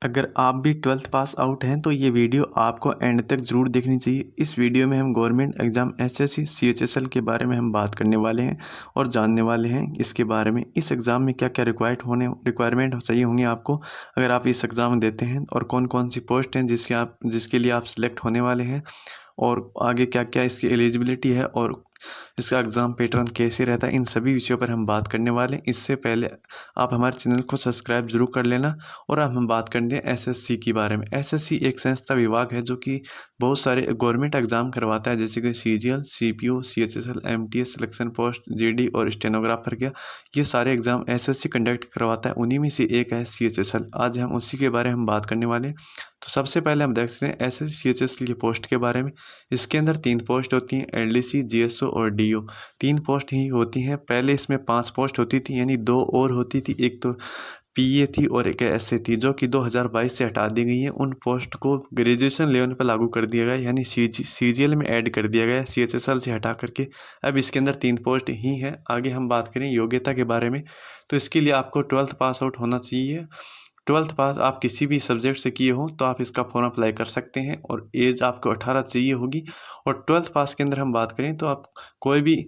अगर आप भी 12th पास आउट हैं तो ये वीडियो आपको एंड तक ज़रूर देखनी चाहिए। इस वीडियो में हम गवर्नमेंट एग्ज़ाम एसएससी सीएचएसएल के बारे में हम बात करने वाले हैं और जानने वाले हैं इसके बारे में। इस एग्ज़ाम में क्या क्या रिक्वायरमेंट चाहिए होंगे आपको अगर आप इस एग्ज़ाम देते हैं, और कौन कौन सी पोस्ट हैं जिसके लिए आप सिलेक्ट होने वाले हैं, और आगे क्या क्या इसकी एलिजिबिलिटी है, और इसका एग्ज़ाम पैटर्न कैसे रहता है। इन सभी विषयों पर हम बात करने वाले हैं। इससे पहले आप हमारे चैनल को सब्सक्राइब जरूर कर लेना। और अब हम बात करते हैं एसएससी के बारे में। एसएससी एक संस्था विभाग है जो कि बहुत सारे गवर्नमेंट एग्ज़ाम करवाता है, जैसे कि CGL, CPO, CHSL, MTS, selection post, GD और स्टेनोग्राफर का। ये सारे एग्ज़ाम एसएससी कंडक्ट करवाता है। उन्हीं में से एक है सीएचएसएल। आज हम उसी के बारे में हम बात करने वाले हैं। तो सबसे पहले हम देख सकते हैं एसएससी सीएचएसएल की पोस्ट के बारे में। इसके अंदर 3 पोस्ट होती हैं, एलडीसी, जीएसओ और डीओ। 3 पोस्ट ही होती हैं। पहले इसमें 5 पोस्ट होती थी, यानी 2 और होती थी। एक तो पीए थी और एक एसए थी, जो कि 2022 से हटा दी गई है। उन पोस्ट को ग्रेजुएशन लेवल पर लागू कर दिया गया, यानी सीजीएल में ऐड कर दिया गया सीएचएसएल से हटा करके। अब इसके अंदर 3 पोस्ट ही हैं। आगे हम बात करें योग्यता के बारे में, तो इसके लिए आपको 12th पास आउट होना चाहिए। 12th पास आप किसी भी सब्जेक्ट से किए हो तो आप इसका फॉर्म अप्लाई कर सकते हैं, और एज आपको 18 चाहिए होगी। और 12th पास के अंदर हम बात करें तो आप कोई भी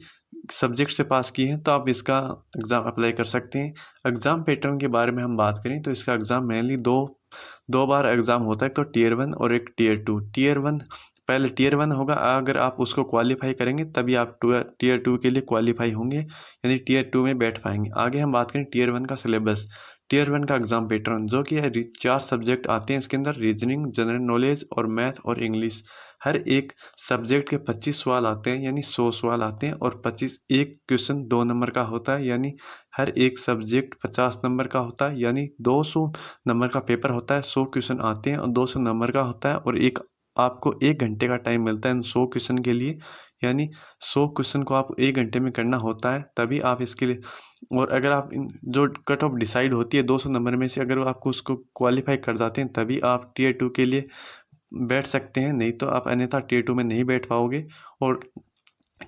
सब्जेक्ट से पास किए हैं तो आप इसका एग्ज़ाम अप्लाई कर सकते हैं। एग्ज़ाम पैटर्न के बारे में हम बात करें तो इसका एग्ज़ाम मेनली दो बार एग्ज़ाम होता है, एक तो टीयर 1 और एक टीयर 2। पहले टीयर 1 होगा, अगर आप उसको क्वालिफाई करेंगे तभी आप टीयर 2 के लिए क्वालिफाई होंगे, यानी टीयर 2 में बैठ पाएंगे। आगे हम बात करें टीयर 1 का सिलेबस। टीयर 1 का एग्ज़ाम पैटर्न जो कि है 4 सब्जेक्ट आते हैं इसके अंदर, रीजनिंग, जनरल नॉलेज और मैथ और इंग्लिश। हर एक सब्जेक्ट के 25 सवाल आते हैं, यानी 100 सवाल आते हैं। और 25 एक क्वेश्चन 2 नंबर का होता है, यानी हर एक सब्जेक्ट 50 नंबर का होता है, यानी 200 नंबर का पेपर होता है। 100 क्वेश्चन आते हैं और 200 नंबर का होता है। और आपको 1 घंटे का टाइम मिलता है इन 100 क्वेश्चन के लिए, यानी 100 क्वेश्चन को आप 1 घंटे में करना होता है, तभी आप इसके लिए। और अगर आप जो कट ऑफ डिसाइड होती है 200 नंबर में से, अगर आपको उसको क्वालिफाई कर जाते हैं तभी आप टीयर 2 के लिए बैठ सकते हैं, नहीं तो आप अन्यथा टीयर 2 में नहीं बैठ पाओगे। और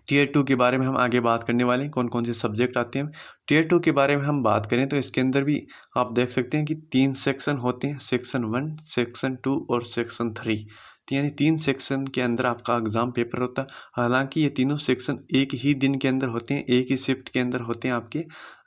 टीयर 2 के बारे में हम आगे बात करने वाले हैं, कौन कौन से सब्जेक्ट आते हैं। टीयर 2 के बारे में हम बात करें तो इसके अंदर भी आप देख सकते हैं कि 3 सेक्शन होते हैं, सेक्शन 1, सेक्शन 2 और सेक्शन 3। यानी 3 सेक्शन के अंदर आपका एग्ज़ाम पेपर होता है। हालांकि ये तीनों सेक्शन एक ही दिन के अंदर होते हैं, एक ही शिफ्ट के अंदर होते हैं। आपके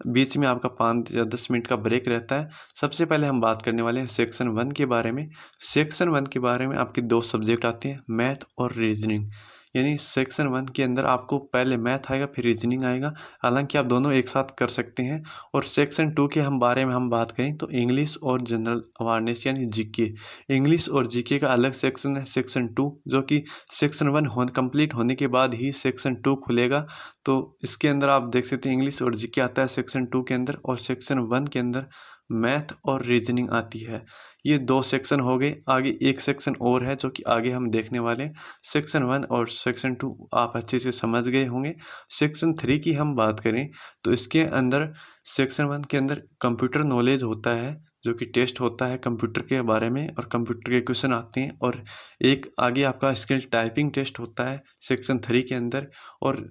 बीच में आपका 5 या 10 मिनट का ब्रेक रहता है। सबसे पहले हम बात करने वाले हैं सेक्शन 1 के बारे में। सेक्शन 1 के बारे में आपके 2 सब्जेक्ट आते हैं, मैथ और रीजनिंग। यानी सेक्शन 1 के अंदर आपको पहले मैथ आएगा, फिर रीजनिंग आएगा। हालांकि आप दोनों एक साथ कर सकते हैं। और सेक्शन 2 के बारे में हम बात करें तो इंग्लिश और जनरल अवेयरनेस, यानी जीके। इंग्लिश और जीके का अलग सेक्शन है, सेक्शन 2, जो कि सेक्शन 1 कंप्लीट होने के बाद ही सेक्शन 2 खुलेगा। तो इसके अंदर आप देख सकते हैं इंग्लिश और जीके आता है सेक्शन 2 के अंदर, और सेक्शन 1 के अंदर मैथ और रीजनिंग आती है। ये 2 सेक्शन हो गए। आगे एक सेक्शन और है जो कि आगे हम देखने वाले हैं। सेक्शन 1 और सेक्शन 2 आप अच्छे से समझ गए होंगे। सेक्शन 3 की हम बात करें तो इसके अंदर सेक्शन 1 के अंदर कंप्यूटर नॉलेज होता है, जो कि टेस्ट होता है कंप्यूटर के बारे में, और कंप्यूटर के क्वेश्चन आते हैं। और एक आगे आपका स्किल टाइपिंग टेस्ट होता है सेक्शन 3 के अंदर, और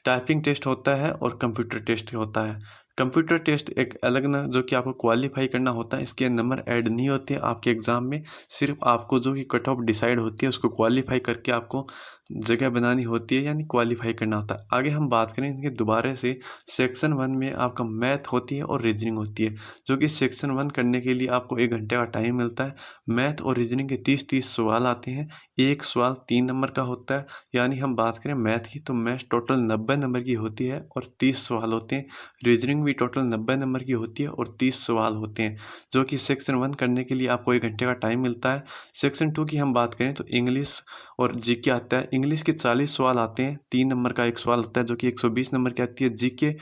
टाइपिंग टेस्ट होता है और कंप्यूटर टेस्ट होता है। कंप्यूटर टेस्ट एक अलग ना, जो कि आपको क्वालिफाई करना होता है। इसके नंबर ऐड नहीं होते आपके एग्ज़ाम में, सिर्फ आपको जो कि कट ऑफ डिसाइड होती है उसको क्वालिफाई करके आपको जगह बनानी होती है, यानी क्वालिफाई करना होता है। आगे हम बात करें इनके दोबारा से, सेक्शन 1 में आपका मैथ होती है और रीजनिंग होती है, जो कि सेक्शन 1 करने के लिए आपको 1 घंटे का टाइम मिलता है। मैथ और रीजनिंग के 30-30 सवाल आते हैं। एक सवाल 3 नंबर का होता है, यानी हम बात करें मैथ की तो मैथ टोटल 90 नंबर की होती है और 30 सवाल होते हैं। रीजनिंग भी टोटल 90 नंबर की होती है और 30 सवाल होते हैं, जो कि सेक्शन 1 करने के लिए आपको 1 घंटे का टाइम मिलता है। सेक्शन 2 की हम बात करें तो इंग्लिश और जीके आता है। इंग्लिश के 40 सवाल आते हैं, 3 नंबर का एक सवाल होता है जो कि 120 नंबर की आती है। जीके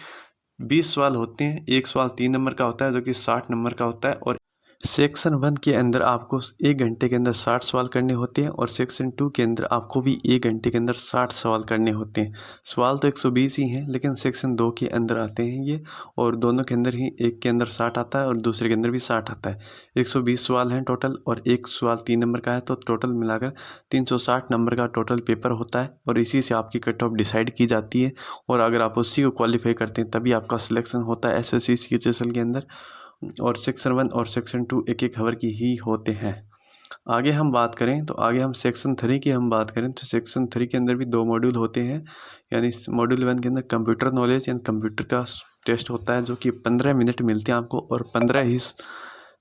20 सवाल होते हैं, एक सवाल 3 नंबर का होता है जो कि 60 नंबर का होता है। और सेक्शन 1 के अंदर आपको 1 घंटे के अंदर 60 सवाल करने होते हैं, और सेक्शन 2 के अंदर आपको भी 1 घंटे के अंदर 60 सवाल करने होते हैं। सवाल तो 120 ही हैं, लेकिन सेक्शन 2 के अंदर आते हैं ये, और दोनों के अंदर ही, एक के अंदर 60 आता है और दूसरे के अंदर भी 60 आता है। 120 सवाल हैं टोटल, और एक सवाल 3 नंबर का है, तो टोटल मिलाकर 360 नंबर का टोटल पेपर होता है। और इसी से आपकी कट ऑफ डिसाइड की जाती है, और अगर आप उसी को क्वालिफाई करते हैं तभी आपका सिलेक्शन होता है एसएससी सीएचएसएल के अंदर। और सेक्शन 1 और सेक्शन 2 एक एक हावर की ही होते हैं। आगे हम बात करें तो आगे हम सेक्शन 3 की हम बात करें तो सेक्शन 3 के अंदर भी 2 मॉड्यूल होते हैं। यानी मॉड्यूल 1 के अंदर कंप्यूटर नॉलेज यानी कंप्यूटर का टेस्ट होता है, जो कि 15 मिनट मिलते हैं आपको, और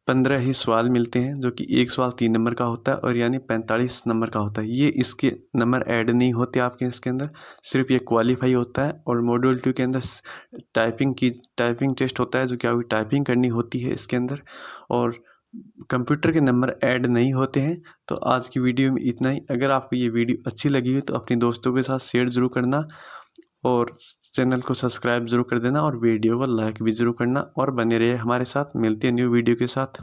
15 ही सवाल मिलते हैं, जो कि एक सवाल 3 नंबर का होता है, और यानी 45 नंबर का होता है। ये इसके नंबर ऐड नहीं होते आपके इसके अंदर, सिर्फ ये क्वालिफाई होता है। और मॉड्यूल 2 के अंदर टाइपिंग टेस्ट होता है, जो कि आपकी टाइपिंग करनी होती है इसके अंदर, और कंप्यूटर के नंबर ऐड नहीं होते हैं। तो आज की वीडियो में इतना ही। अगर आपको ये वीडियो अच्छी लगी हो तो अपने दोस्तों के साथ शेयर ज़रूर करना, और चैनल को सब्सक्राइब ज़रूर कर देना, और वीडियो को लाइक भी ज़रूर करना, और बने रहिए हमारे साथ। मिलते हैं न्यू वीडियो के साथ।